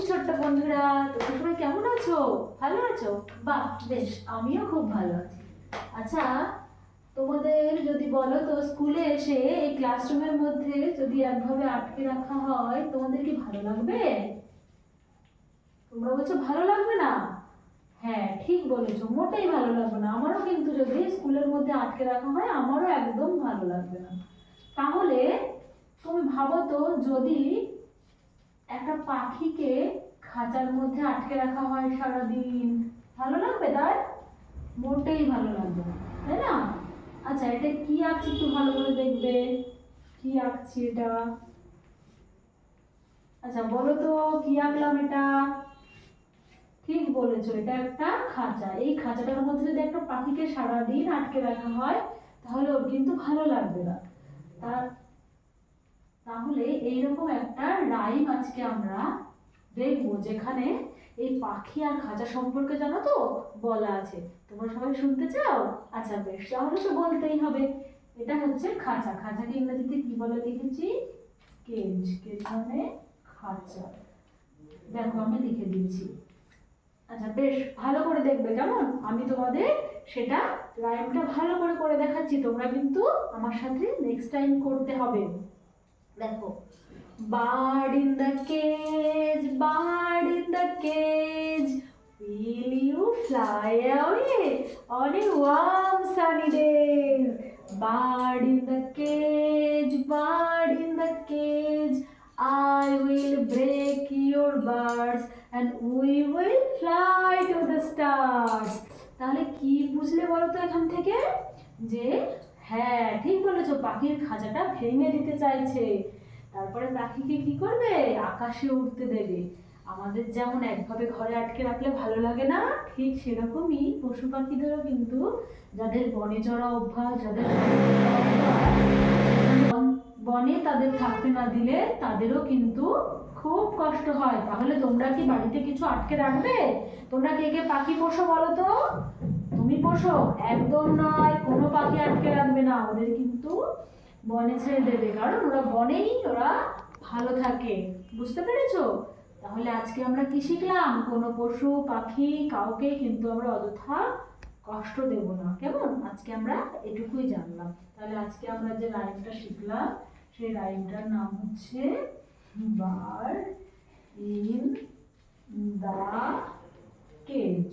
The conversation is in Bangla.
ছোট্ট বন্ধুরা, তোমরা সবাই কেমন আছো? ভালো আছো? বাহ, বেশ, আমিও খুব ভালো আছি। আচ্ছা, তোমাদের যদি বলো তো স্কুলে এসে এই ক্লাসরুমের মধ্যে যদি একভাবে আটকে রাখা হয় তোমাদের কি ভালো লাগবে? তোমরা বলছো ভালো লাগবে না? হ্যাঁ, ঠিক বলেছো, মোটেই ভালো লাগবে না। আমারও কিন্তু যদি স্কুলের মধ্যে আটকে রাখা হয় আমারও একদম ভালো লাগবে না। তাহলে তুমি ভাবো তো, যদি একটা পাখিকে খাঁচার মধ্যে আটকে রাখা হয় সারাদিন, ভালো লাগবে তার? মোটেই ভালো লাগবে না, তাই না? আচ্ছা, এটা কি আঁকছি একটু ভালো করে দেখবে। কি আঁকছি এটা? আচ্ছা বলো তো, কি আঁকলাম এটা? ঠিক বলেছো, এটা একটা খাঁচা। এই খাঁচাটার মধ্যে যদি একটা পাখিকে সারাদিন আটকে রাখা হয় তাহলে ওর কিন্তু ভালো লাগবে না। তার তাহলে এইরকম একটা রাইম আজকে আমরা দেখবো, যেখানে এই পাখি আর খাঁচা সম্পর্কে জানো তো বলা আছে। তোমরা সবাই শুনতে চাও? আচ্ছা বেশ, তাহলে তো বলতেই হবে। এটা হচ্ছে খাঁচা। খাঁচাকে ইংরেজিতে কি বলে লিখেছি? কেজ। কেজ মানে খাঁচা। দেখো আমি লিখে দিয়েছি। আচ্ছা বেশ, ভালো করে দেখবে কেমন। আমি তোমাদের সেটা রাইমটা ভালো করে করে দেখাচ্ছি, তোমরা কিন্তু আমার সাথে নেক্সট টাইম করতে হবে। দেখো, bird in the cage, bird in the cage, will you fly away on a warm sunny days? Bird in the cage, bird in the cage, I will break your birds and we will fly to the stars. তাহলে কি বুঝলে বলো তো এখান থেকে? যে হ্যাঁ, ঠিক বলেছো, পাখির খাঁচাটা ভেঙে দিতে চাইছে। তারপরে পাখিকে কি করবে? আকাশে উঠতে দেবে। আমাদের যেমন একভাবে ঘরে আটকে রাখলে ভালো লাগে না, ঠিক সেরকমই পশু পাখিদেরও কিন্তু, যাদের বনে চড়া অভ্যাস, যাদের বনে তাদের থাকতে না দিলে তাদেরও কিন্তু খুব কষ্ট হয়। তাহলে তোমরা কি বাড়িতে কিছু আটকে রাখবে? তোমরা কে কে পাখি পোষো বলো তো? তুমি পোষো? একদম নয়, কোনো পাখি আটকে রাখবে না, ওদের কিন্তু বনে ছেড়ে দেবে, কারণ ওরা বনেই ওরা ভালো থাকে। বুঝতে পেরেছো? তাহলে আজকে আমরা কি শিখলাম? কোনো পশু পাখি কাউকে কিন্তু আমরা অযথা কষ্ট দেব না, কেমন? আজকে আমরা এটুকুই জানলাম। তাহলে আজকে আমরা যে রাইমটা শিখলাম সেই রাইমটার নাম হচ্ছে বার্ড ইন দা কেজ।